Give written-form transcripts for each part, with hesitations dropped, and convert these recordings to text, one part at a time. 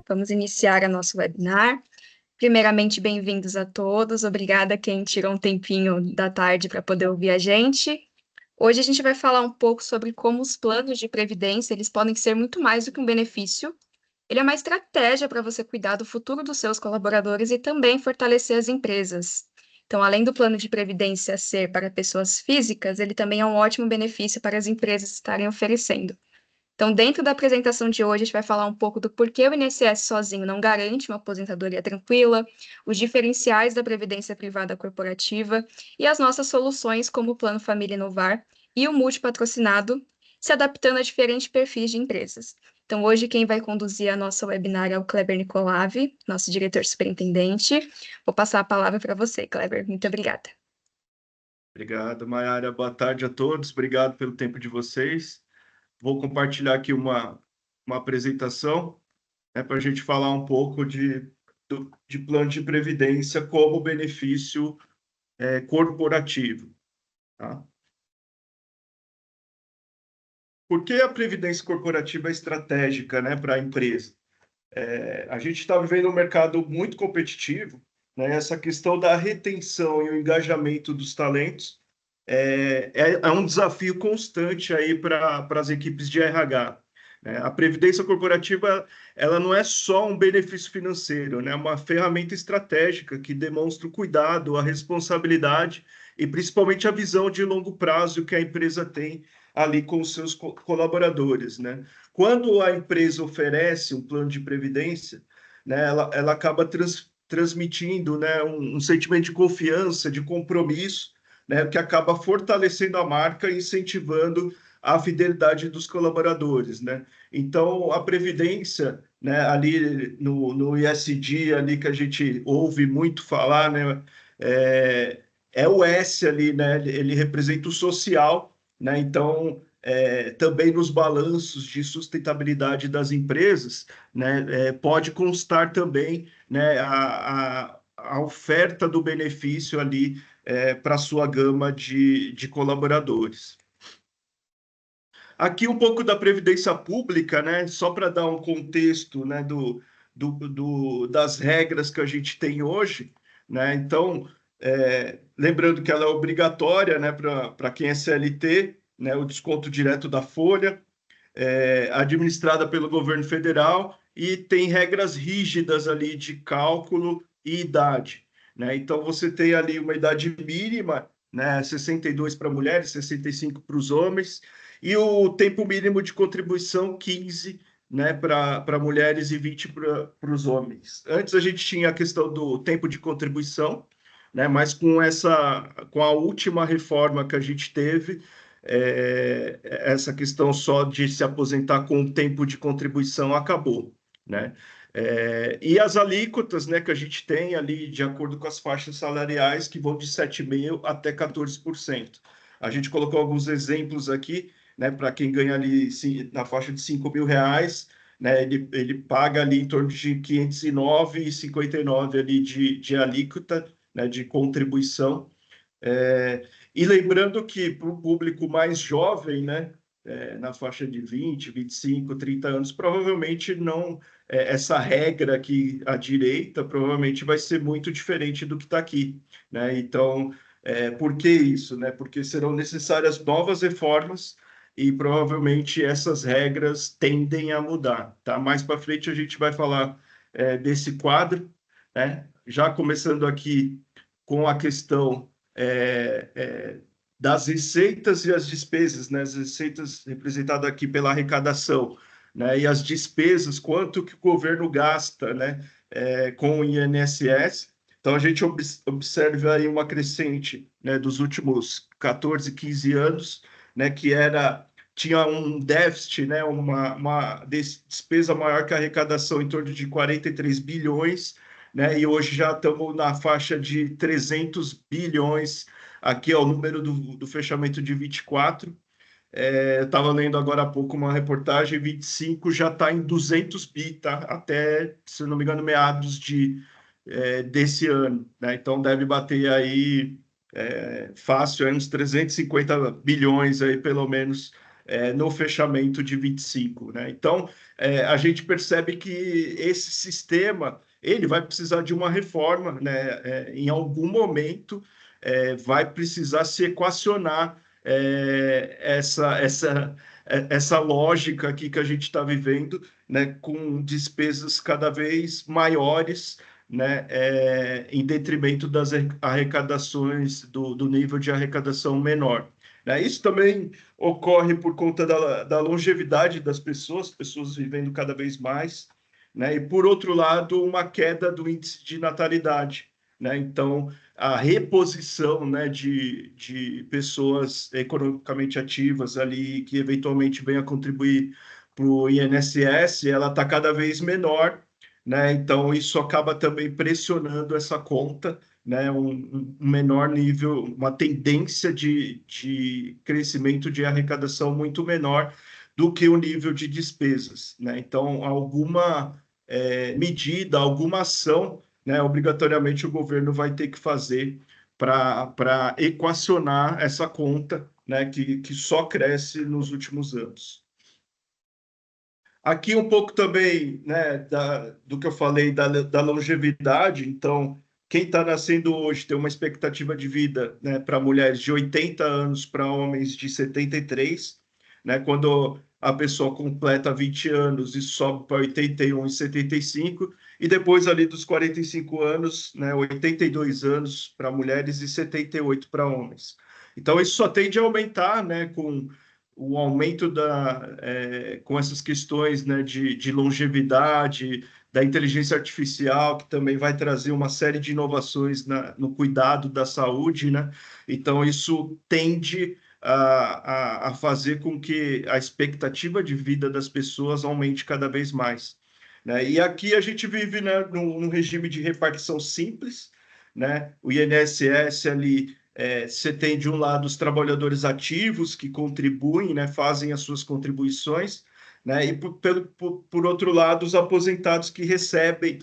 vamos iniciar a nosso webinar. Primeiramente, bem-vindos a todos. Obrigada a quem tirou um tempinho da tarde para poder ouvir a gente. Hoje a gente vai falar um pouco sobre como os planos de previdência, eles podem ser muito mais do que um benefício. Ele é uma estratégia para você cuidar do futuro dos seus colaboradores e também fortalecer as empresas. Então, além do plano de previdência ser para pessoas físicas, ele também é um ótimo benefício para as empresas estarem oferecendo. Então, dentro da apresentação de hoje, a gente vai falar um pouco do porquê o INSS sozinho não garante uma aposentadoria tranquila, os diferenciais da previdência privada corporativa e as nossas soluções como o Plano Família Inovar e o multipatrocinado, se adaptando a diferentes perfis de empresas. Então, hoje quem vai conduzir a nossa webinar é o Kleber Nicolave, nosso diretor superintendente. Vou passar a palavra para você, Kleber. Muito obrigada. Obrigado, Mayara. Boa tarde a todos. Obrigado pelo tempo de vocês. Vou compartilhar aqui uma apresentação, para a gente falar um pouco de plano de previdência como benefício corporativo. Tá? Por que a previdência corporativa é estratégica, para a empresa? A gente está vivendo um mercado muito competitivo, né? Essa questão da retenção e o engajamento dos talentos é um desafio constante aí para as equipes de RH. Né? A previdência corporativa, ela não é só um benefício financeiro, né? É uma ferramenta estratégica que demonstra o cuidado, a responsabilidade e principalmente a visão de longo prazo que a empresa tem ali com os seus colaboradores, né? Quando a empresa oferece um plano de previdência, né, ela acaba transmitindo, né, um sentimento de confiança, de compromisso, né, que acaba fortalecendo a marca e incentivando a fidelidade dos colaboradores, né? Então, a previdência, né, ali no ISD, ali que a gente ouve muito falar, né, é o S ali, né? Ele representa o social, né? Então, também nos balanços de sustentabilidade das empresas, né, pode constar também, né, a oferta do benefício ali para a sua gama de colaboradores. Aqui um pouco da previdência pública, né, só para dar um contexto, né, das regras que a gente tem hoje, né? Então, lembrando que ela é obrigatória, né, para quem é CLT, né, o desconto direto da folha, administrada pelo governo federal e tem regras rígidas ali de cálculo e idade, né? Então, você tem ali uma idade mínima, né, 62 para mulheres, 65 para os homens, e o tempo mínimo de contribuição, 15, né, para mulheres e 20 para os homens. Antes a gente tinha a questão do tempo de contribuição, né, mas com a última reforma que a gente teve, essa questão só de se aposentar com o tempo de contribuição acabou, né? E as alíquotas, né, que a gente tem ali, de acordo com as faixas salariais, que vão de 7,5% até 14%. A gente colocou alguns exemplos aqui, né, para quem ganha ali na faixa de R$ 5.000, né, ele paga ali em torno de 509,59 ali de alíquota, né, de contribuição. E lembrando que para o público mais jovem, né, na faixa de 20, 25, 30 anos, provavelmente não, essa regra aqui à direita provavelmente vai ser muito diferente do que está aqui, né? Então, por que isso, né? Porque serão necessárias novas reformas e provavelmente essas regras tendem a mudar, tá? Mais para frente a gente vai falar desse quadro, né? Já começando aqui com a questão das receitas e as despesas, né? As receitas representadas aqui pela arrecadação, né? E as despesas, quanto que o governo gasta, né? Com o INSS. Então, a gente observa aí uma crescente, né, dos últimos 14, 15 anos, né, que tinha um déficit, né, uma despesa maior que a arrecadação em torno de 43 bilhões, né, e hoje já estamos na faixa de 300 bilhões. Aqui é o número do fechamento de 24. Eu estava lendo agora há pouco uma reportagem, 25 já está em 200 bi, tá? Até, se não me engano, meados desse ano, né? Então deve bater aí fácil, uns 350 bilhões aí, pelo menos, no fechamento de 25, né? Então, a gente percebe que esse sistema ele vai precisar de uma reforma, né? Em algum momento vai precisar se equacionar essa lógica aqui que a gente está vivendo, né? Com despesas cada vez maiores, né? Em detrimento das arrecadações, do nível de arrecadação menor. Né? Isso também ocorre por conta da longevidade das pessoas vivendo cada vez mais, né? E, por outro lado, uma queda do índice de natalidade, né? Então, a reposição, né, de pessoas economicamente ativas ali, que eventualmente venham a contribuir para o INSS, ela está cada vez menor, né? Então, isso acaba também pressionando essa conta, né? Um menor nível, uma tendência de crescimento de arrecadação muito menor do que o nível de despesas, né? Então, alguma medida, alguma ação, né, obrigatoriamente o governo vai ter que fazer para equacionar essa conta, né, que só cresce nos últimos anos. Aqui um pouco também, né, do que eu falei da longevidade. Então, quem está nascendo hoje tem uma expectativa de vida, né, para mulheres de 80 anos, para homens de 73, né? Quando a pessoa completa 20 anos e sobe para 81 e 75, e depois ali dos 45 anos, né, 82 anos para mulheres e 78 para homens. Então, isso só tende a aumentar, né, com o aumento com essas questões, né, de longevidade, da inteligência artificial, que também vai trazer uma série de inovações no cuidado da saúde, né? Então, isso tende a fazer com que a expectativa de vida das pessoas aumente cada vez mais, né? E aqui a gente vive, né, num regime de repartição simples, né? O INSS ali, você tem de um lado os trabalhadores ativos que contribuem, né, fazem as suas contribuições, né, e por outro lado os aposentados que recebem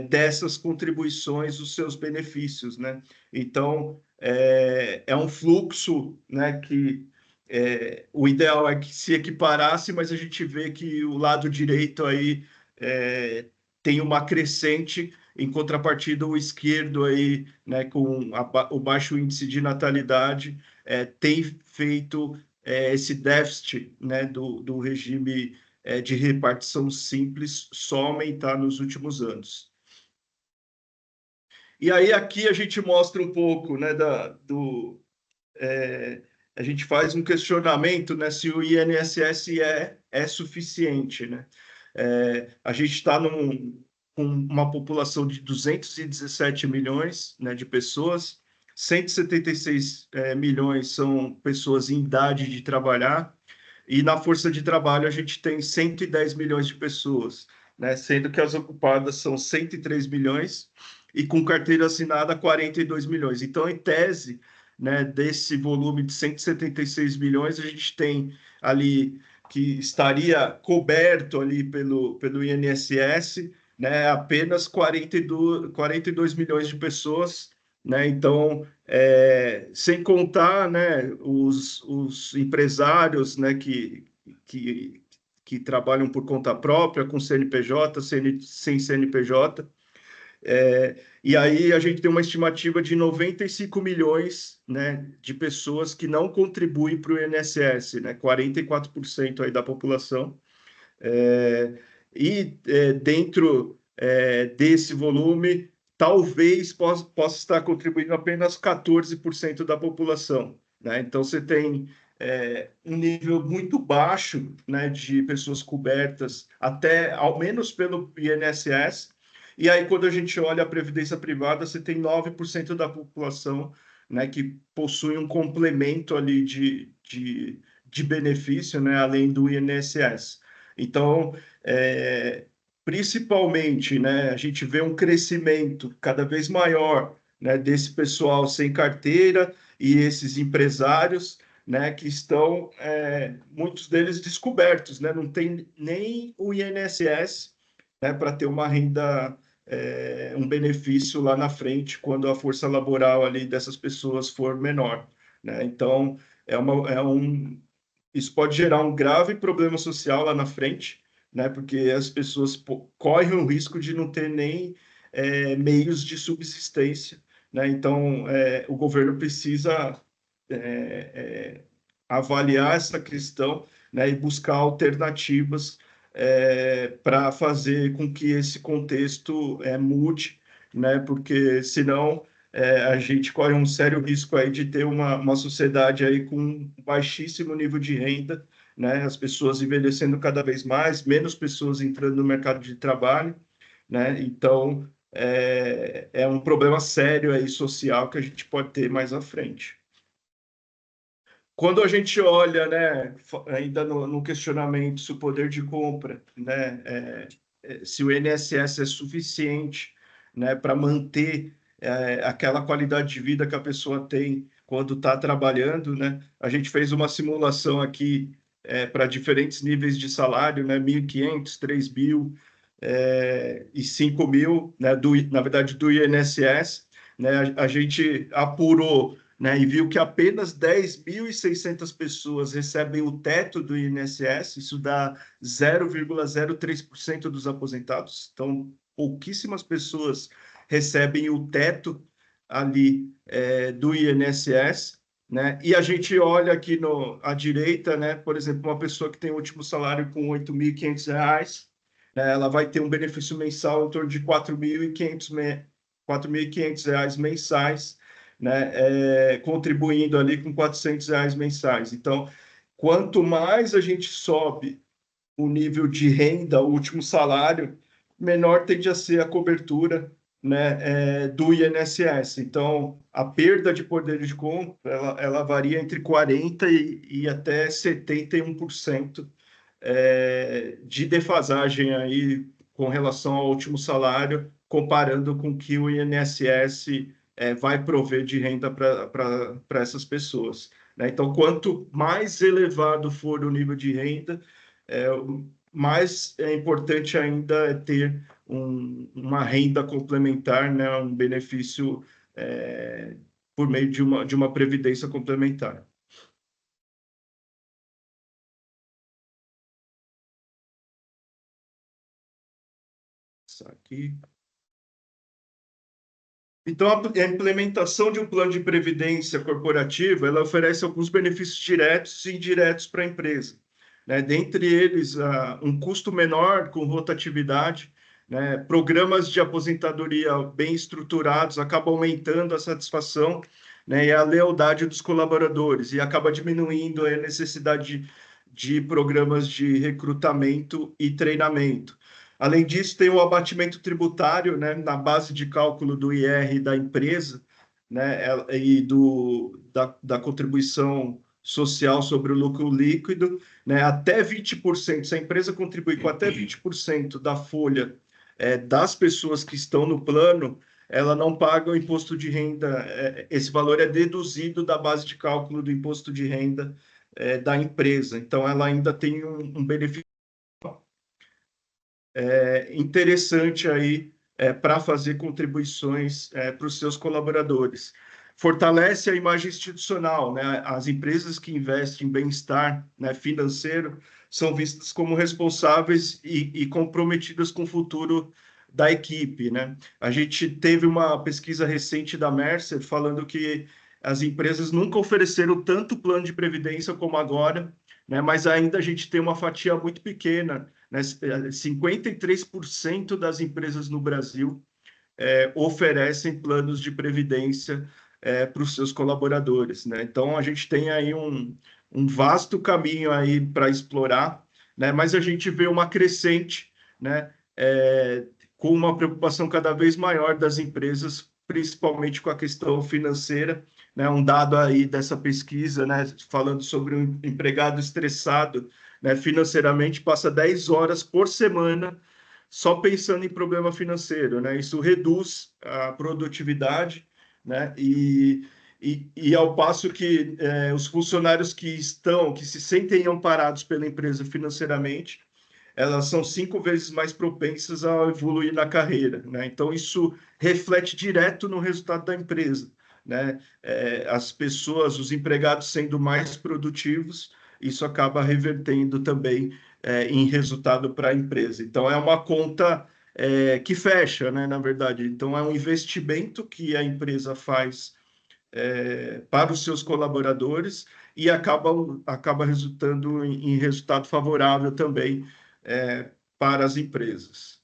dessas contribuições os seus benefícios, né? Então é um fluxo, né, que o ideal é que se equiparasse, mas a gente vê que o lado direito aí tem uma crescente, em contrapartida o esquerdo aí, né, com o baixo índice de natalidade, tem feito esse déficit, né, do regime de repartição simples só aumentar nos últimos anos. E aí aqui a gente mostra um pouco, né, a gente faz um questionamento, né, se o INSS é suficiente, né? A gente está com uma população de 217 milhões, né, de pessoas, 176 milhões são pessoas em idade de trabalhar, e na força de trabalho a gente tem 110 milhões de pessoas, né, sendo que as ocupadas são 103 milhões e com carteira assinada 42 milhões. Então, em tese, né, desse volume de 176 milhões, a gente tem ali que estaria coberto ali pelo INSS, né, apenas 42 milhões de pessoas, né? Então, sem contar, né, os empresários, né, que, que trabalham por conta própria, com CNPJ, sem CNPJ, e aí a gente tem uma estimativa de 95 milhões, né, de pessoas que não contribuem para o INSS, né, 44% aí da população. Dentro desse volume, talvez possa estar contribuindo apenas 14% da população, né? Então, você tem um nível muito baixo, né, de pessoas cobertas, até ao menos pelo INSS. E aí, quando a gente olha a previdência privada, você tem 9% da população, né, que possui um complemento ali de benefício, né, além do INSS. Então, é, principalmente, né, a gente vê um crescimento cada vez maior, né, desse pessoal sem carteira e esses empresários, né, que estão, muitos deles descobertos, né, não tem nem o INSS, né, para ter uma renda, um benefício lá na frente, quando a força laboral ali dessas pessoas for menor, né? Então, é um Isso pode gerar um grave problema social lá na frente, né? Porque as pessoas correm o risco de não ter nem meios de subsistência, né? Então, o governo precisa é, é, avaliar essa questão, né? E buscar alternativas para fazer com que esse contexto mude, né? Porque senão a gente corre um sério risco aí de ter uma sociedade aí com baixíssimo nível de renda, né? As pessoas envelhecendo cada vez mais, menos pessoas entrando no mercado de trabalho, né? Então, é um problema sério aí social que a gente pode ter mais à frente. Quando a gente olha, né, ainda no questionamento se o poder de compra, né, se o INSS é suficiente, né, para manter aquela qualidade de vida que a pessoa tem quando está trabalhando, né, a gente fez uma simulação aqui para diferentes níveis de salário, né, 1.500, 3.000 e 5.000, né, na verdade do INSS, né, a gente apurou, né, e viu que apenas 10.600 pessoas recebem o teto do INSS, isso dá 0,03% dos aposentados, então pouquíssimas pessoas recebem o teto ali do INSS, né? E a gente olha aqui à direita, né, por exemplo, uma pessoa que tem o último salário com R$ 8.500, né, ela vai ter um benefício mensal em torno de R$ 4.500 mensais, né, contribuindo ali com R$ 400 mensais. Então, quanto mais a gente sobe o nível de renda, o último salário, menor tende a ser a cobertura, né, do INSS. Então, a perda de poder de compra, ela varia entre 40% e até 71% de defasagem aí com relação ao último salário, comparando com o que o INSS vai prover de renda para essas pessoas, né? Então, quanto mais elevado for o nível de renda, é, mais é importante ainda ter uma renda complementar, né? Um benefício por meio de uma previdência complementar. Isso aqui. Então, a implementação de um plano de previdência corporativa, ela oferece alguns benefícios diretos e indiretos para a empresa, né? Dentre eles, um custo menor com rotatividade, né? Programas de aposentadoria bem estruturados acabam aumentando a satisfação, né? E a lealdade dos colaboradores e acaba diminuindo a necessidade de programas de recrutamento e treinamento. Além disso, tem o abatimento tributário, né, na base de cálculo do IR da empresa, né, e da contribuição social sobre o lucro líquido, né, até 20%. Se a empresa contribuir com até 20% da folha das pessoas que estão no plano, ela não paga o imposto de renda. Esse valor é deduzido da base de cálculo do imposto de renda da empresa. Então, ela ainda tem um benefício interessante aí para fazer contribuições para os seus colaboradores. Fortalece a imagem institucional, né? As empresas que investem em bem-estar, né, financeiro são vistas como responsáveis e comprometidas com o futuro da equipe, né? A gente teve uma pesquisa recente da Mercer falando que as empresas nunca ofereceram tanto plano de previdência como agora, né? Mas ainda a gente tem uma fatia muito pequena, né? 53% das empresas no Brasil oferecem planos de previdência para os seus colaboradores, né? Então, a gente tem aí um vasto caminho aí para explorar, né? Mas a gente vê uma crescente, né? Com uma preocupação cada vez maior das empresas, principalmente com a questão financeira, né? Um dado aí dessa pesquisa, né? Falando sobre um empregado estressado, né? Financeiramente, passa 10 horas por semana só pensando em problema financeiro, né? Isso reduz a produtividade, né? E ao passo que os funcionários que se sentem amparados pela empresa financeiramente, elas são 5 vezes mais propensas a evoluir na carreira, né? Então, isso reflete direto no resultado da empresa, né? As pessoas, os empregados sendo mais produtivos, isso acaba revertendo também em resultado para a empresa. Então, é uma conta que fecha, né, na verdade. Então, é um investimento que a empresa faz para os seus colaboradores e acaba resultando em resultado favorável também para as empresas.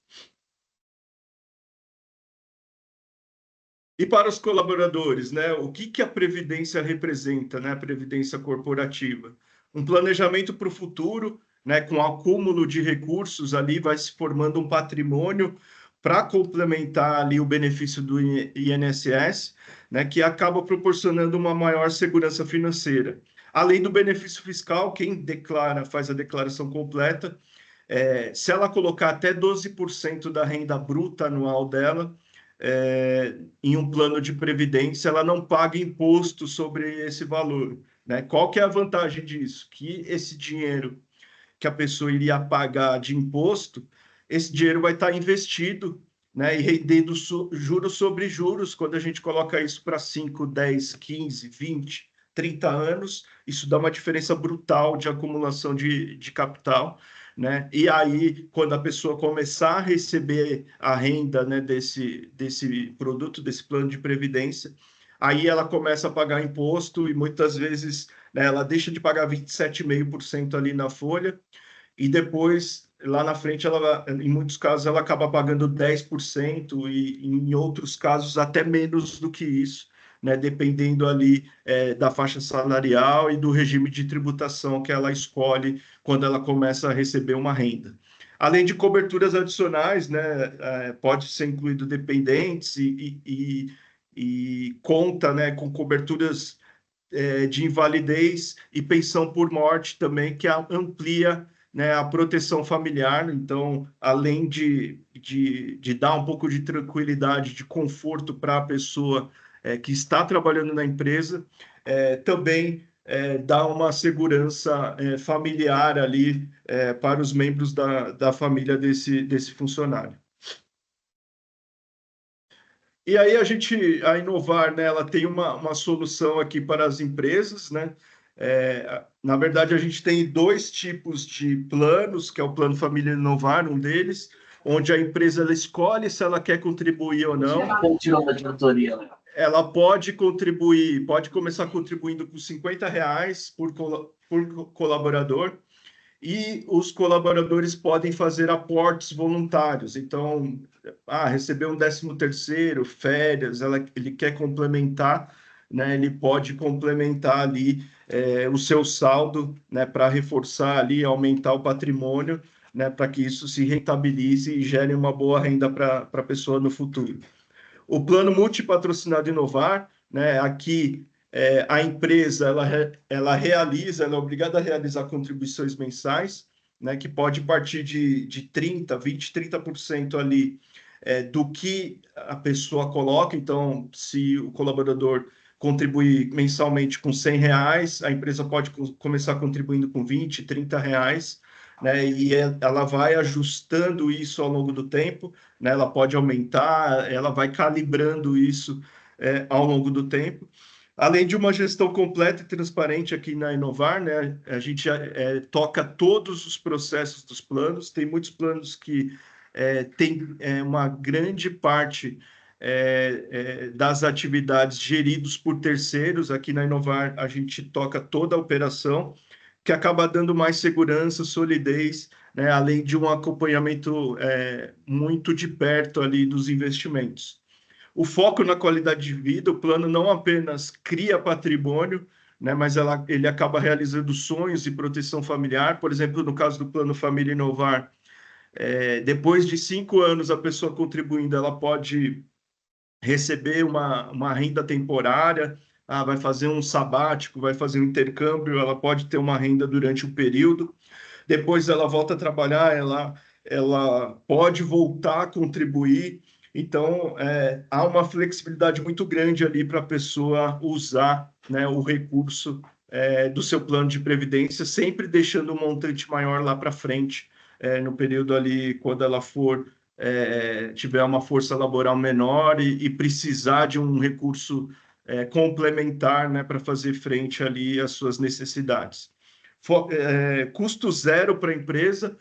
E para os colaboradores, né? O que a Previdência representa, né? A Previdência corporativa. Um planejamento para o futuro, né? Com acúmulo de recursos ali, vai se formando um patrimônio para complementar ali o benefício do INSS, né? Que acaba proporcionando uma maior segurança financeira. Além do benefício fiscal, quem declara, faz a declaração completa, se ela colocar até 12% da renda bruta anual dela, em um plano de previdência, ela não paga imposto sobre esse valor, né? Qual que é a vantagem disso? Que esse dinheiro que a pessoa iria pagar de imposto, esse dinheiro vai estar investido, né? E rendendo juros sobre juros, quando a gente coloca isso para 5, 10, 15, 20, 30 anos, isso dá uma diferença brutal de acumulação de capital, né? E aí, quando a pessoa começar a receber a renda, né, desse produto, desse plano de previdência, aí ela começa a pagar imposto e muitas vezes, né, ela deixa de pagar 27,5% ali na folha e depois, lá na frente, ela, em muitos casos, ela acaba pagando 10% e em outros casos até menos do que isso, né, dependendo ali da faixa salarial e do regime de tributação que ela escolhe quando ela começa a receber uma renda. Além de coberturas adicionais, né, pode ser incluído dependentes e conta, né, com coberturas de invalidez e pensão por morte também, que amplia, né, a proteção familiar. Então, além de dar um pouco de tranquilidade, de conforto para a pessoa que está trabalhando na empresa, também dá uma segurança familiar ali para os membros da família desse funcionário. E aí a Inovar, né, ela tem uma solução aqui para as empresas, né? Na verdade, a gente tem dois tipos de planos, que é o Plano Família Inovar, um deles, onde a empresa ela escolhe se ela quer contribuir ou não. Ela pode contribuir, pode começar contribuindo com R$ 50 por colaborador, e os colaboradores podem fazer aportes voluntários. Então, recebeu um 13º, férias, ele quer complementar, né? Ele pode complementar ali o seu saldo, né? Para reforçar ali, aumentar o patrimônio, né? Para que isso se rentabilize e gere uma boa renda para a pessoa no futuro. O plano multipatrocinado Inovar, né? Aqui a empresa ela realiza, ela é obrigada a realizar contribuições mensais, né? Que pode partir de 30, 20, 30% ali do que a pessoa coloca. Então, se o colaborador contribuir mensalmente com R$ 100, a empresa pode começar contribuindo com R$ 20, R$ 30, né? E ela vai ajustando isso ao longo do tempo, né? Ela pode aumentar, ela vai calibrando isso ao longo do tempo. Além de uma gestão completa e transparente aqui na Inovar, né? A gente toca todos os processos dos planos. Tem muitos planos que tem uma grande parte das atividades geridos por terceiros. Aqui na Inovar, a gente toca toda a operação, que acaba dando mais segurança, solidez, né? Além de um acompanhamento muito de perto ali dos investimentos. O foco na qualidade de vida, o plano não apenas cria patrimônio, né, mas ele acaba realizando sonhos e proteção familiar. Por exemplo, no caso do Plano Família Inovar, depois de 5 anos, a pessoa contribuindo, ela pode receber uma renda temporária, vai fazer um sabático, vai fazer um intercâmbio, ela pode ter uma renda durante um período. Depois ela volta a trabalhar, ela pode voltar a contribuir. Então, há uma flexibilidade muito grande ali para a pessoa usar, né, o recurso do seu plano de previdência, sempre deixando um montante maior lá para frente, no período ali, quando ela tiver uma força laboral menor e precisar de um recurso complementar, né, para fazer frente ali às suas necessidades. custo zero para a empresa,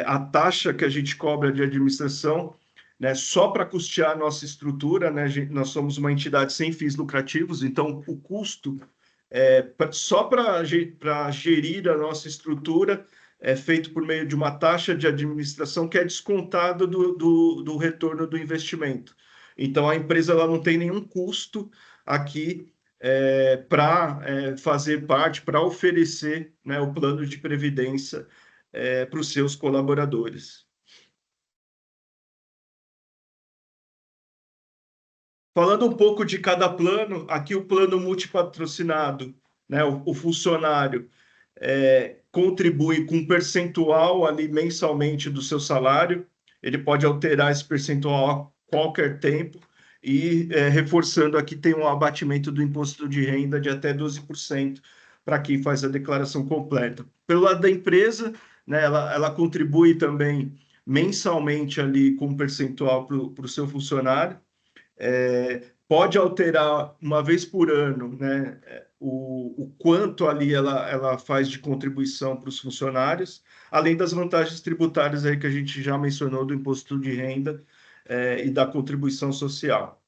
a taxa que a gente cobra de administração, né, só para custear a nossa estrutura, né, nós somos uma entidade sem fins lucrativos, então o custo só para gerir a nossa estrutura é feito por meio de uma taxa de administração que é descontada do retorno do investimento. Então, a empresa ela não tem nenhum custo aqui para fazer parte, para oferecer, né, o plano de previdência para os seus colaboradores. Falando um pouco de cada plano, aqui o plano multipatrocinado, né, o funcionário contribui com um percentual ali mensalmente do seu salário, ele pode alterar esse percentual a qualquer tempo, e reforçando aqui, tem um abatimento do imposto de renda de até 12% para quem faz a declaração completa. Pelo lado da empresa, né, ela contribui também mensalmente ali com um percentual para o seu funcionário, pode alterar uma vez por ano, né, o quanto ali ela faz de contribuição para os funcionários, além das vantagens tributárias aí que a gente já mencionou do imposto de renda e da contribuição social.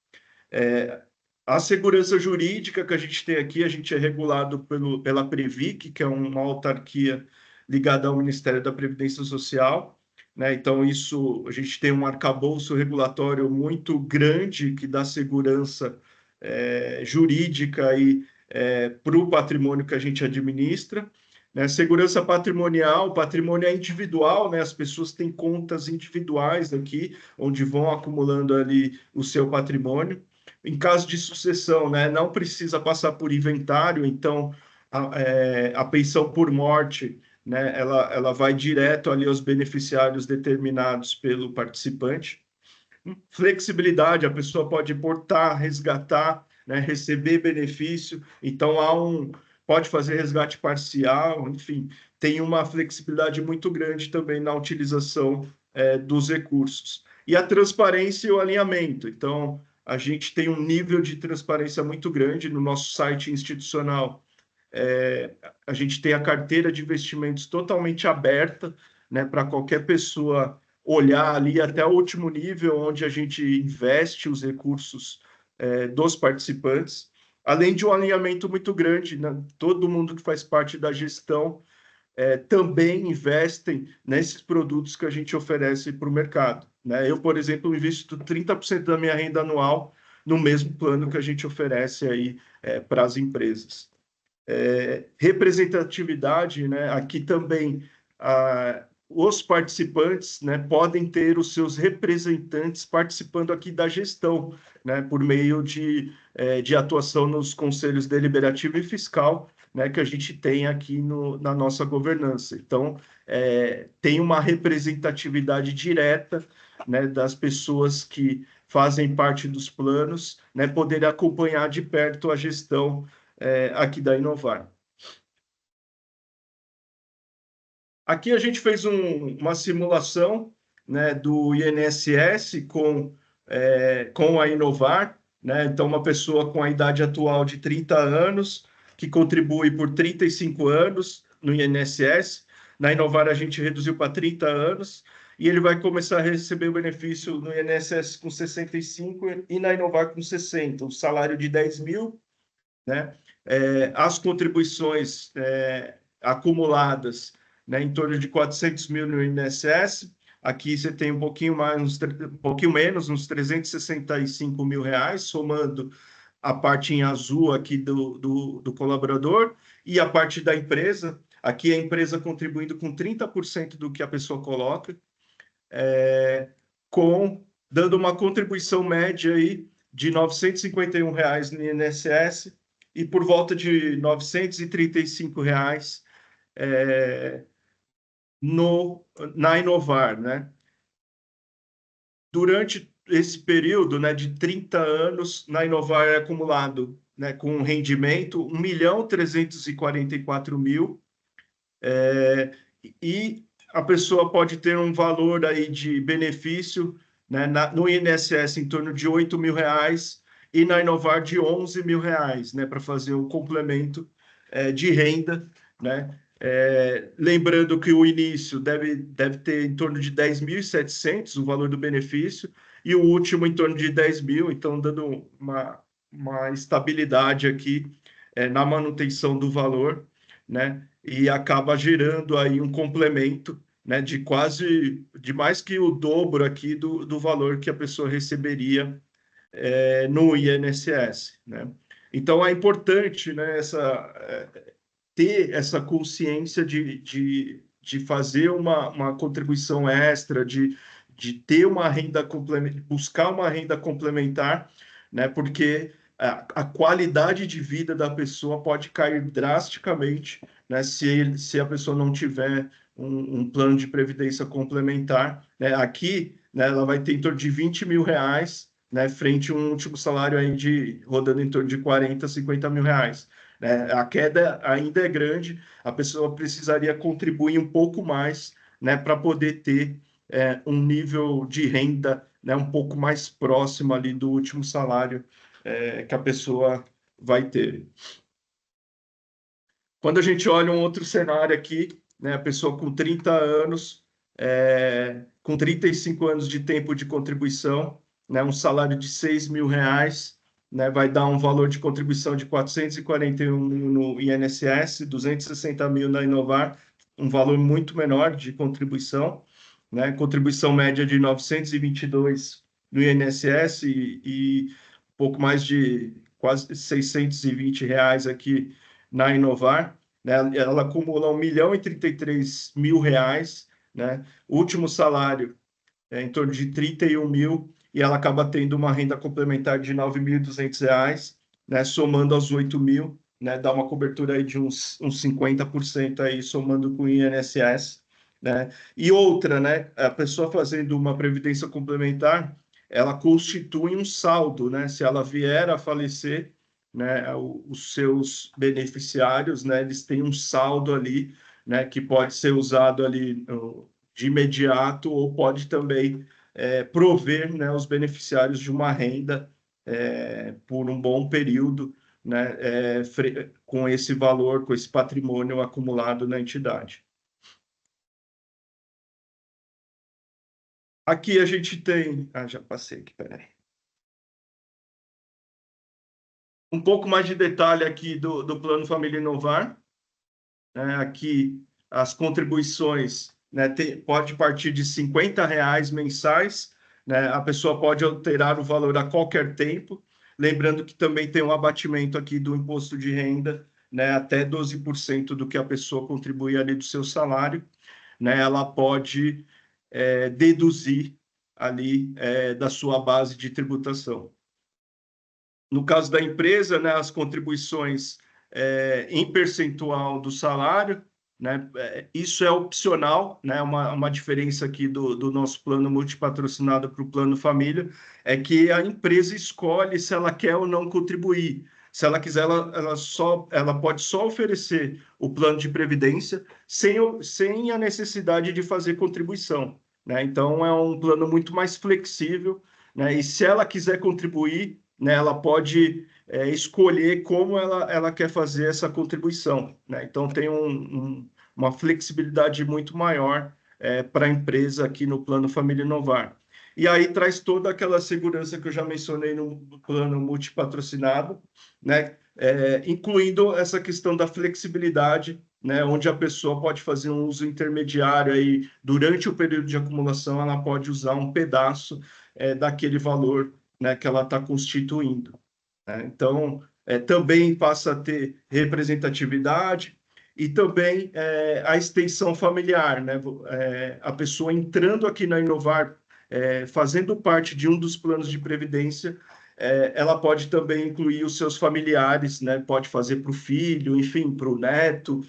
A segurança jurídica que a gente tem aqui, a gente é regulado pela Previc, que é uma autarquia ligada ao Ministério da Previdência Social, né? Então, isso, a gente tem um arcabouço regulatório muito grande que dá segurança jurídica para o patrimônio que a gente administra. Né? Segurança patrimonial, patrimônio é individual, né? As pessoas têm contas individuais aqui, onde vão acumulando ali o seu patrimônio. Em caso de sucessão, né? Não precisa passar por inventário, então a pensão por morte, né, ela vai direto ali aos beneficiários determinados pelo participante. Flexibilidade, a pessoa pode portar, resgatar, né, receber benefício, então pode fazer resgate parcial, enfim, tem uma flexibilidade muito grande também na utilização dos recursos. E a transparência e o alinhamento, então a gente tem um nível de transparência muito grande no nosso site institucional. A gente tem a carteira de investimentos totalmente aberta, né, para qualquer pessoa olhar ali até o último nível onde a gente investe os recursos dos participantes, além de um alinhamento muito grande, né? Todo mundo que faz parte da gestão também investem nesses produtos que a gente oferece para o mercado. Né? Eu, por exemplo, invisto 30% da minha renda anual no mesmo plano que a gente oferece aí para as empresas. Representatividade, né? Aqui também os participantes, né, podem ter os seus representantes participando aqui da gestão, né, por meio de atuação nos conselhos deliberativo e fiscal, né, que a gente tem aqui na nossa governança. Então, tem uma representatividade direta, né, das pessoas que fazem parte dos planos, né, poder acompanhar de perto a gestão aqui da Inovar. Aqui a gente fez uma simulação, né, do INSS com a Inovar, né? Então, uma pessoa com a idade atual de 30 anos, que contribui por 35 anos no INSS. Na Inovar, a gente reduziu para 30 anos, e ele vai começar a receber o benefício no INSS com 65 e na Inovar com 60, um salário de 10 mil, né? As contribuições acumuladas, né, em torno de 400 mil no INSS. Aqui você tem um pouquinho menos, uns 365 mil reais, somando a parte em azul aqui do colaborador e a parte da empresa. Aqui a empresa contribuindo com 30% do que a pessoa coloca, dando uma contribuição média aí de R$ 951 reais no INSS e por volta de R$ 935 reais na Inovar, né? Durante esse período, né, de 30 anos, na Inovar é acumulado, né, com um rendimento 1.344.000, e a pessoa pode ter um valor aí de benefício, né, no INSS em torno de R$ 8 mil e na Inovar de R$ 11 mil, né, para fazer o complemento de renda, né, Lembrando que o início deve ter em torno de 10.700 o valor do benefício, e o último em torno de 10 mil, então dando uma estabilidade aqui na manutenção do valor, né? E acaba gerando aí um complemento, né, de mais que o dobro aqui do valor que a pessoa receberia no INSS, né? Então é importante, né, ter essa consciência de fazer uma contribuição extra, de ter uma renda complementar, buscar uma renda complementar, né? Porque a qualidade de vida da pessoa pode cair drasticamente, né? Se a pessoa não tiver um plano de previdência complementar, né? Aqui, né, ela vai ter em torno de R$ 20.000, né? Frente a um último salário aí rodando em torno de 40, R$ 50.000, né? A queda ainda é grande, a pessoa precisaria contribuir um pouco mais, né, para poder ter um nível de renda, né, um pouco mais próximo ali do último salário que a pessoa vai ter. Quando a gente olha um outro cenário aqui, né, a pessoa com 30 anos, com 35 anos de tempo de contribuição, né, um salário de R$ 6.000, né, vai dar um valor de contribuição de 441 no INSS, 260 mil na Inovar, um valor muito menor de contribuição, né, contribuição média de 922 no INSS e pouco mais de quase R$ 620 aqui na Inovar, né? Ela acumula R$ 1.033.000, né? O último salário é em torno de 31 mil, e ela acaba tendo uma renda complementar de R$ 9.200, né? Somando aos 8 mil, né? Dá uma cobertura aí de uns 50% aí, somando com o INSS, né? E outra, né? A pessoa fazendo uma previdência complementar, ela constitui um saldo, né? Se ela vier a falecer, né? Os seus beneficiários, né? Eles têm um saldo ali, né? Que pode ser usado ali de imediato, ou pode também prover, né, os beneficiários de uma renda por um bom período, né, com esse valor, com esse patrimônio acumulado na entidade. Aqui a gente tem... já passei aqui, peraí. Um pouco mais de detalhe aqui do Plano Família Inovar, né? Aqui as contribuições, né, pode partir de R$ 50 mensais, né? A pessoa pode alterar o valor a qualquer tempo, lembrando que também tem um abatimento aqui do imposto de renda, né, até 12% do que a pessoa contribui ali do seu salário, né? Ela pode deduzir ali da sua base de tributação. No caso da empresa, né, as contribuições em percentual do salário, né, isso é opcional, né, uma diferença aqui do nosso plano multipatrocinado para o plano família, é que a empresa escolhe se ela quer ou não contribuir. Se ela quiser, ela pode só oferecer o plano de previdência sem a necessidade de fazer contribuição, né? Então, é um plano muito mais flexível, né? E se ela quiser contribuir, né, ela pode escolher como ela quer fazer essa contribuição, né? Então, tem uma flexibilidade muito maior para a empresa aqui no Plano Família Inovar. E aí traz toda aquela segurança que eu já mencionei no plano multipatrocinado, né? Incluindo essa questão da flexibilidade, né? Onde a pessoa pode fazer um uso intermediário aí durante o período de acumulação, ela pode usar um pedaço daquele valor, né, que ela está constituindo, né? Então, também passa a ter representatividade e também a extensão familiar, né? A pessoa entrando aqui na Inovar, fazendo parte de um dos planos de previdência, ela pode também incluir os seus familiares, né? Pode fazer para o filho, enfim, para o neto,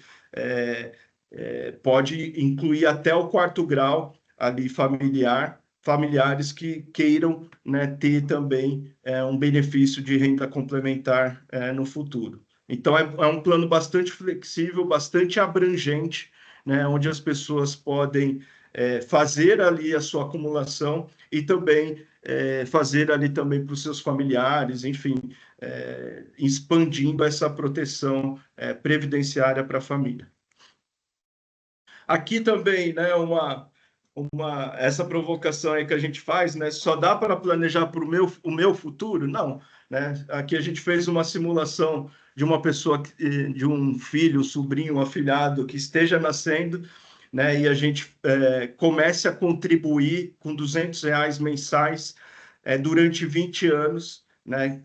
pode incluir até o quarto grau ali familiares que queiram, né, ter também um benefício de renda complementar no futuro. Então, é um plano bastante flexível, bastante abrangente, né, onde as pessoas podem fazer ali a sua acumulação e também fazer ali também para os seus familiares, enfim, expandindo essa proteção previdenciária para a família. Aqui também, né, essa provocação aí que a gente faz, né, só dá para planejar para o meu futuro? Não, né? Aqui a gente fez uma simulação de uma pessoa, de um filho, sobrinho, afilhado que esteja nascendo, né, e a gente comece a contribuir com R$ 200 mensais durante 20 anos, né,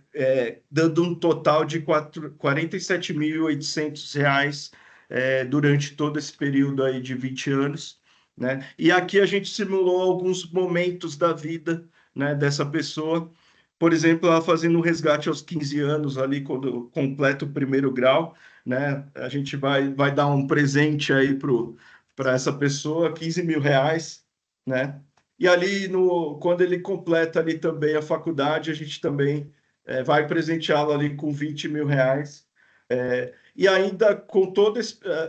dando um total de R$ 47.800 durante todo esse período aí de 20 anos, né? E aqui a gente simulou alguns momentos da vida, né, dessa pessoa. Por exemplo, ela fazendo um resgate aos 15 anos, ali, quando completa o primeiro grau, né? A gente vai dar um presente aí para essa pessoa, R$ 15.000, né? E ali, quando ele completa ali também a faculdade, a gente também vai presenteá-lo ali com R$ 20.000. E ainda com toda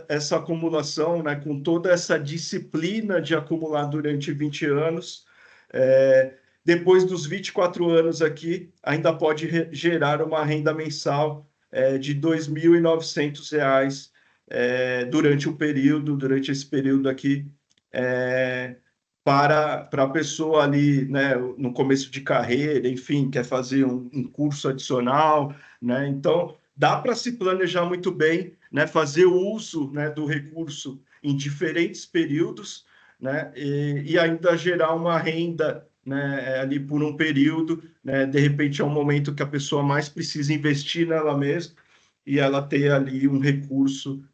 essa acumulação, né, com toda essa disciplina de acumular durante 20 anos, é, depois dos 24 anos aqui, ainda pode gerar uma renda mensal de R$ 2.900 durante esse período aqui, é, para a pessoa ali, né, no começo de carreira, enfim, quer fazer um curso adicional, né? Então, dá para se planejar muito bem, né, fazer o uso, né, do recurso em diferentes períodos, né, e ainda gerar uma renda, né, ali por um período, né, de repente é um momento que a pessoa mais precisa investir nela mesma e ela ter ali um recurso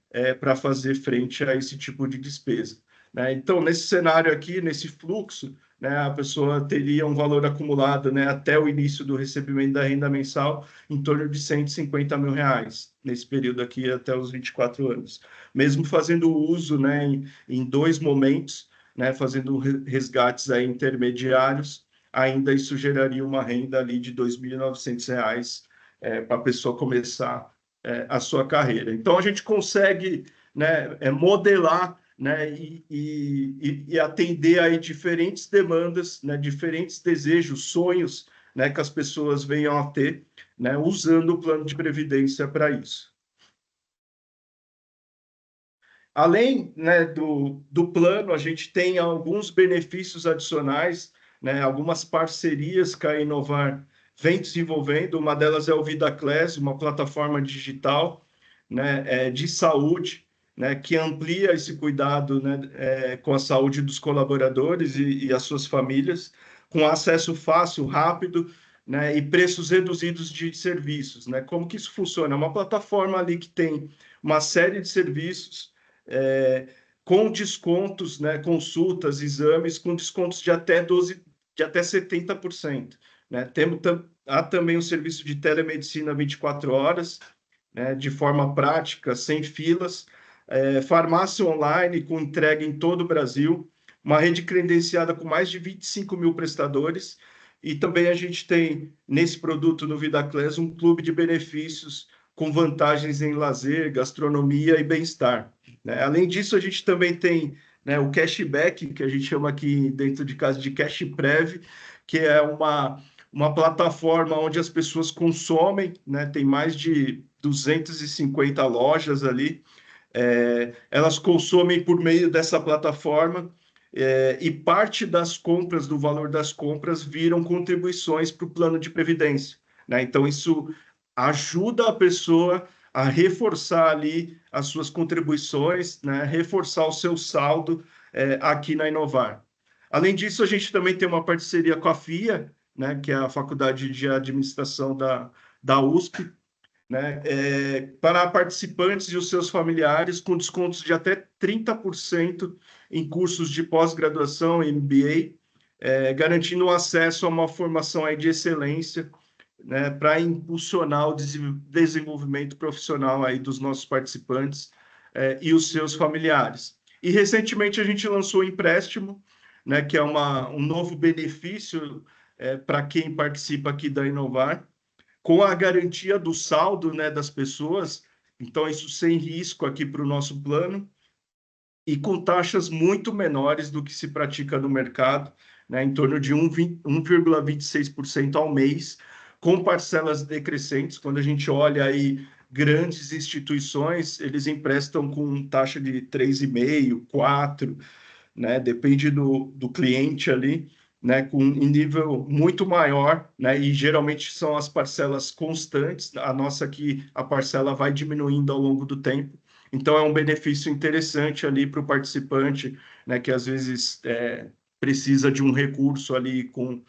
para fazer frente a esse tipo de despesa, né? Então, nesse cenário aqui, nesse fluxo, né, a pessoa teria um valor acumulado, né, até o início do recebimento da renda mensal em torno de R$ 150.000, nesse período aqui até os 24 anos. Mesmo fazendo uso, né, em dois momentos, né, fazendo resgates aí intermediários, ainda isso geraria uma renda ali de R$ 2.900 para a pessoa começar a sua carreira. Então, a gente consegue, né, modelar, né, e atender aí diferentes demandas, né, diferentes desejos, sonhos, né, que as pessoas venham a ter, né, usando o plano de previdência para isso. Além, né, do plano, a gente tem alguns benefícios adicionais, né, algumas parcerias que a Inovar vem desenvolvendo. Uma delas é o VidaClass, uma plataforma digital, né, de saúde, né, que amplia esse cuidado, né, com a saúde dos colaboradores e as suas famílias, com acesso fácil, rápido, né, e preços reduzidos de serviços, né? Como que isso funciona? É uma plataforma ali que tem uma série de serviços com descontos, né, consultas, exames, com descontos de até 70%. Né? Há também um serviço de telemedicina 24 horas, né, de forma prática, sem filas, farmácia online com entrega em todo o Brasil, uma rede credenciada com mais de 25 mil prestadores, e também a gente tem, nesse produto no VidaClass, um clube de benefícios com vantagens em lazer, gastronomia e bem-estar, né? Além disso, a gente também tem, né, o cashback, que a gente chama aqui dentro de casa de CashPrev, que é uma plataforma onde as pessoas consomem, né, tem mais de 250 lojas ali, elas consomem por meio dessa plataforma, e parte das compras, do valor das compras, viram contribuições para o plano de previdência, né? Então, isso ajuda a pessoa a reforçar ali as suas contribuições, né? Reforçar o seu saldo aqui na Inovar. Além disso, a gente também tem uma parceria com a FIA, né, que é a Faculdade de Administração da USP, né, para participantes e os seus familiares, com descontos de até 30% em cursos de pós-graduação e MBA, garantindo acesso a uma formação aí de excelência, né, para impulsionar o desenvolvimento profissional aí dos nossos participantes e os seus familiares. E recentemente a gente lançou o empréstimo, né, que é um novo benefício para quem participa aqui da Inovar, com a garantia do saldo, né, das pessoas, então isso sem risco aqui para o nosso plano, e com taxas muito menores do que se pratica no mercado, né, em torno de 1,26% ao mês, com parcelas decrescentes. Quando a gente olha aí grandes instituições, eles emprestam com taxa de 3,5, 4, né? Depende do cliente ali, né? Em nível muito maior, né? E geralmente são as parcelas constantes. A nossa aqui, a parcela vai diminuindo ao longo do tempo. Então, é um benefício interessante ali para o participante, né? Que às vezes precisa de um recurso ali com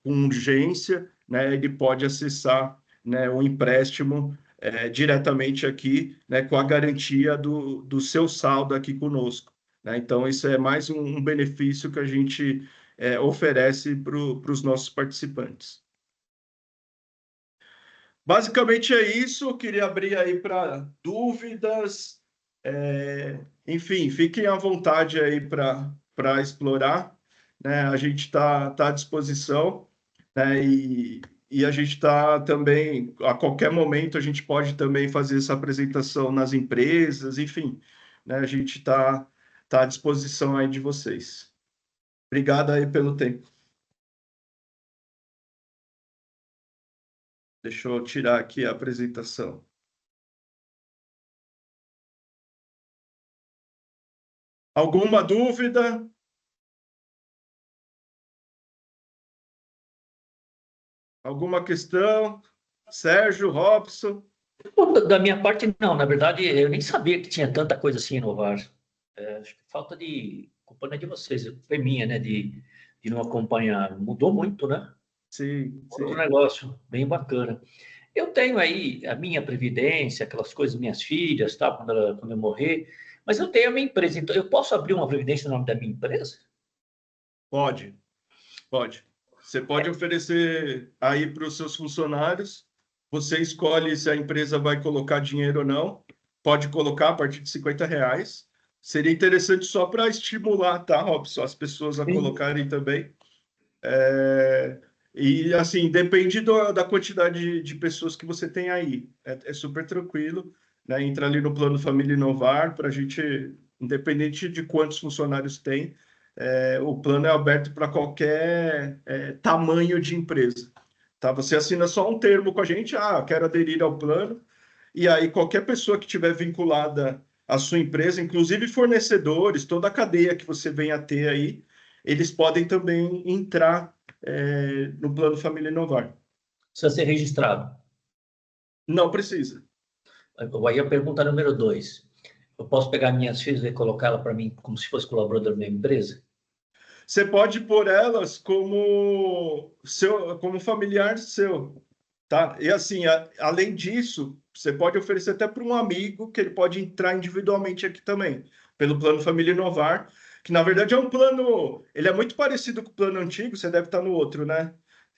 urgência, né? Ele pode acessar, né, o empréstimo diretamente aqui, né, com a garantia do seu saldo aqui conosco, né? Então, isso é mais um benefício que a gente oferece para os nossos participantes. Basicamente é isso. Eu queria abrir aí para dúvidas. Enfim, fiquem à vontade aí para explorar, né? A gente está à disposição, né? E a gente está também, a qualquer momento, a gente pode também fazer essa apresentação nas empresas, enfim, né? A gente tá à disposição aí de vocês. Obrigado aí pelo tempo. Deixa eu tirar aqui a apresentação. Alguma dúvida? Alguma questão? Sérgio, Robson? Da minha parte, não. Na verdade, eu nem sabia que tinha tanta coisa assim no VAR. Acho que falta de... culpa não é de vocês, foi minha, né? De não acompanhar. Mudou muito, né? Sim, Outro sim. negócio bem bacana. Eu tenho aí a minha previdência, aquelas coisas, minhas filhas, tá? Quando eu morrer. Mas eu tenho a minha empresa. Então, eu posso abrir uma previdência no nome da minha empresa? Pode, pode. Você pode oferecer aí para os seus funcionários. Você escolhe se a empresa vai colocar dinheiro ou não. Pode colocar a partir de R$ 50. Seria interessante só para estimular, tá, Robson? As pessoas a Sim. colocarem também. E assim, depende da quantidade de pessoas que você tem aí. É super tranquilo, né? Entra ali no Plano Família Inovar para a gente, independente de quantos funcionários tem, o plano é aberto para qualquer tamanho de empresa. Tá? Você assina só um termo com a gente, quero aderir ao plano, e aí qualquer pessoa que tiver vinculada à sua empresa, inclusive fornecedores, toda a cadeia que você venha a ter aí, eles podem também entrar no Plano Família Inovar. Precisa ser registrado. Não precisa. Aí a pergunta número 2. Eu posso pegar minhas filhas e colocá-la para mim como se fosse colaborador da minha empresa? Você pode pôr elas como familiar seu, tá? E assim, além disso, você pode oferecer até para um amigo que ele pode entrar individualmente aqui também, pelo Plano Família Inovar, que na verdade é um plano, ele é muito parecido com o plano antigo, você deve estar no outro, né?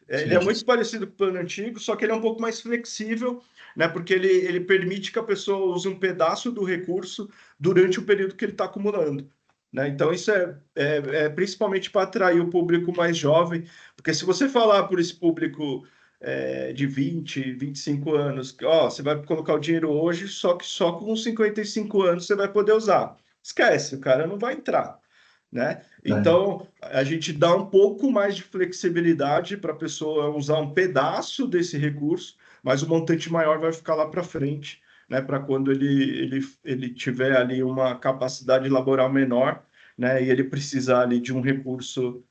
Ele é Sim. muito parecido com o plano antigo, só que ele é um pouco mais flexível, né? Porque ele permite que a pessoa use um pedaço do recurso durante o período que ele está acumulando, né? Então, isso é principalmente para atrair o público mais jovem, porque se você falar por esse público de 20, 25 anos, que você vai colocar o dinheiro hoje, só que só com 55 anos você vai poder usar. Esquece, o cara não vai entrar, né? Então, a gente dá um pouco mais de flexibilidade para a pessoa usar um pedaço desse recurso, mas o montante maior vai ficar lá para frente, né? Para quando ele tiver ali uma capacidade laboral menor, né? E ele precisar ali de um recurso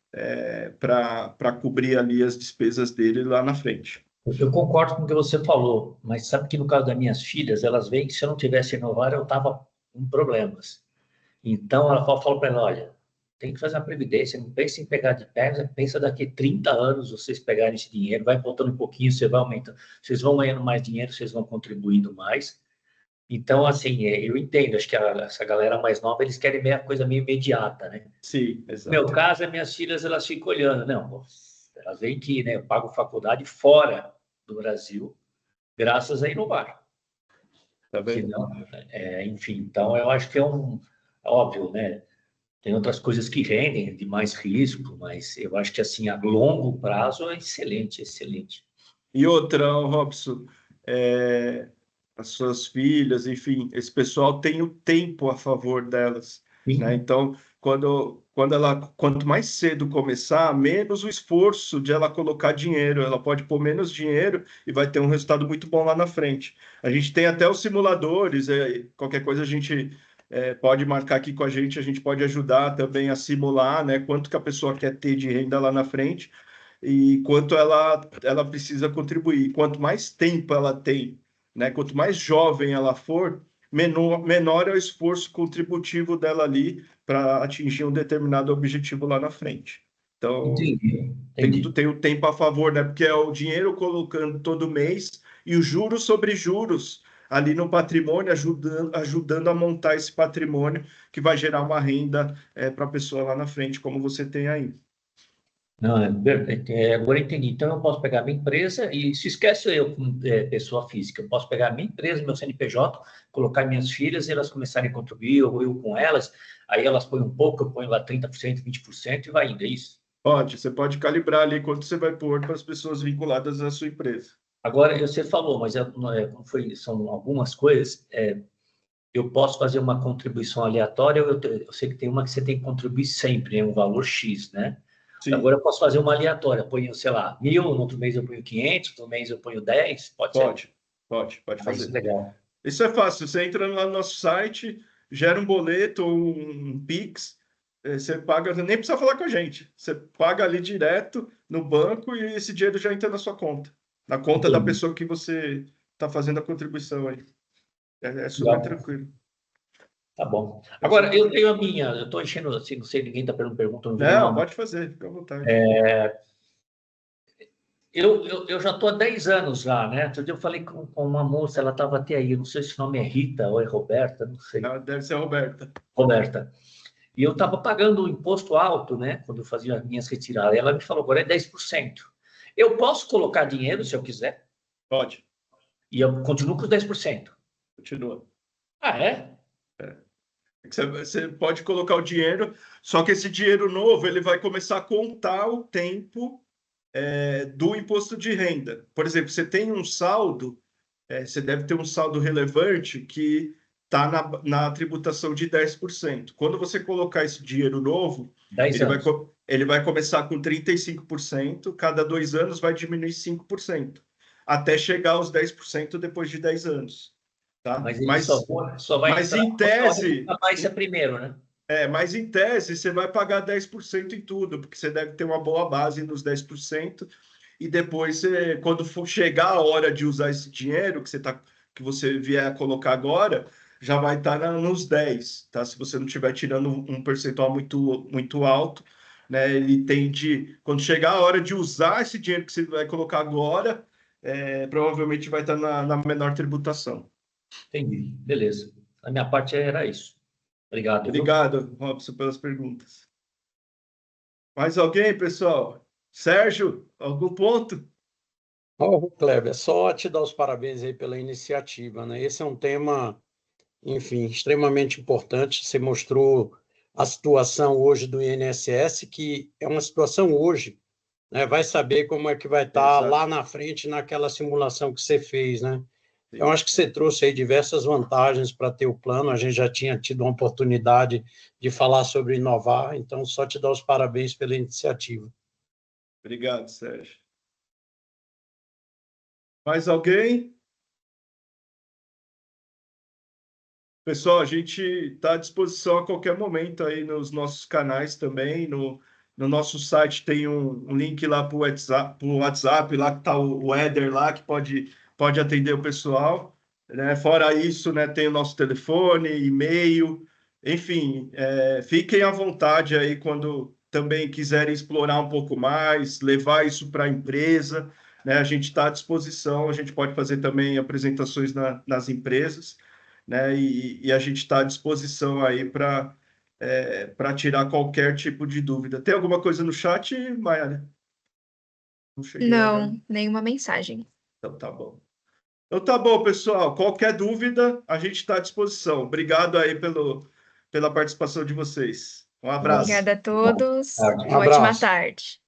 para cobrir ali as despesas dele lá na frente. Eu concordo com o que você falou, mas sabe que no caso das minhas filhas, elas veem que se eu não tivesse inovar, eu estava com problemas. Então, ela fala para ela, olha, tem que fazer uma previdência, não pense em pegar de pé, pensa daqui a 30 anos vocês pegarem esse dinheiro, vai voltando um pouquinho, você vai aumentando, vocês vão ganhando mais dinheiro, vocês vão contribuindo mais. Então, assim, eu entendo, acho que essa galera mais nova, eles querem ver a coisa meio imediata, né? Sim, No meu exato. caso, as minhas filhas, elas ficam olhando, não, pô, elas veem que, né, eu pago faculdade fora do Brasil, graças a Inovar. Tá vendo? Senão, enfim, então eu acho que óbvio, né? Tem outras coisas que rendem de mais risco, mas eu acho que assim, a longo prazo é excelente, excelente. E outra, Robson, as suas filhas, enfim, esse pessoal tem o tempo a favor delas, né? Sim. Então, quanto mais cedo começar, menos o esforço de ela colocar dinheiro. Ela pode pôr menos dinheiro e vai ter um resultado muito bom lá na frente. A gente tem até os simuladores, qualquer coisa a gente pode marcar aqui com a gente pode ajudar também a simular, né, quanto que a pessoa quer ter de renda lá na frente e quanto ela precisa contribuir. Quanto mais tempo ela tem, né, quanto mais jovem ela for, menor é o esforço contributivo dela ali para atingir um determinado objetivo lá na frente. Então, Entendi. tem o tempo a favor, né? Porque é o dinheiro colocando todo mês e os juros sobre juros ali no patrimônio, ajudando a montar esse patrimônio que vai gerar uma renda para a pessoa lá na frente, como você tem aí. Não, agora eu entendi. Então, eu posso pegar minha empresa e se esquece eu, pessoa física, eu posso pegar minha empresa, meu CNPJ, colocar minhas filhas e elas começarem a contribuir, ou eu com elas, aí elas põem um pouco, eu ponho lá 30%, 20% e vai indo, é isso? Você pode calibrar ali quanto você vai pôr para as pessoas vinculadas à sua empresa. Agora, você falou, mas como são algumas coisas, eu posso fazer uma contribuição aleatória, eu sei que tem uma que você tem que contribuir sempre, um valor X, né? Sim. Agora eu posso fazer uma aleatória, ponho, sei lá, 1.000, no outro mês eu ponho 500, no outro mês eu ponho 10, pode ser? Pode fazer. Isso é legal. Isso é fácil, você entra lá no nosso site, gera um boleto ou um Pix, você paga, nem precisa falar com a gente, você paga ali direto no banco e esse dinheiro já entra na sua conta, na conta da pessoa que você está fazendo a contribuição aí. É super tranquilo. Tá bom. Agora, eu tenho a minha, eu estou enchendo assim, não sei, ninguém está perguntando. Não, pode fazer, fica à vontade. Eu já estou há 10 anos já, né? Outro dia eu falei com uma moça, ela estava até aí, não sei se o nome é Rita ou é Roberta, não sei. Deve ser a Roberta. Roberta. E eu estava pagando um imposto alto, né? Quando eu fazia as minhas retiradas. Ela me falou, agora é 10%. Eu posso colocar dinheiro se eu quiser? Pode. E eu continuo com os 10%. Continua. Ah, é? Você pode colocar o dinheiro, só que esse dinheiro novo ele vai começar a contar o tempo do imposto de renda. Por exemplo, você tem um saldo, você deve ter um saldo relevante que está na tributação de 10%. Quando você colocar esse dinheiro novo, ele vai começar com 35%, cada 2 anos vai diminuir 5%, até chegar aos 10% depois de 10 anos. Tá? Mas ele só vai mas entrar, em tese, é primeiro, né? mas em tese você vai pagar 10% em tudo, porque você deve ter uma boa base nos 10%, e depois, quando for chegar a hora de usar esse dinheiro que você vier a colocar agora, já vai estar nos 10%, tá? Se você não estiver tirando um percentual muito, muito alto, né? Ele tende, quando chegar a hora de usar esse dinheiro que você vai colocar agora, provavelmente vai estar na menor tributação. Entendi, beleza. A minha parte era isso. Obrigado. Obrigado, Robson, pelas perguntas. Mais alguém, pessoal? Sérgio, algum ponto? Kleber, só te dar os parabéns aí pela iniciativa, né? Esse é um tema, enfim, extremamente importante. Você mostrou a situação hoje do INSS, que é uma situação hoje, né? Vai saber como é que vai estar lá na frente naquela simulação que você fez, né? Eu acho que você trouxe aí diversas vantagens para ter o plano. A gente já tinha tido uma oportunidade de falar sobre inovar, então só te dar os parabéns pela iniciativa. Obrigado, Sérgio. Mais alguém? Pessoal, a gente está à disposição a qualquer momento aí nos nossos canais também. No nosso site tem um link lá para o WhatsApp, lá que está o Éder lá, que pode atender o pessoal. Né? Fora isso, né, tem o nosso telefone, e-mail, enfim, fiquem à vontade aí quando também quiserem explorar um pouco mais, levar isso para a empresa, né? A gente está à disposição, a gente pode fazer também apresentações nas empresas, né? E a gente está à disposição aí para tirar qualquer tipo de dúvida. Tem alguma coisa no chat, Maiara? Não, nenhuma mensagem. Então tá bom. Então tá bom, pessoal. Qualquer dúvida, a gente está à disposição. Obrigado aí pela participação de vocês. Um abraço. Obrigada a todos. Um Uma ótima abraço. tarde.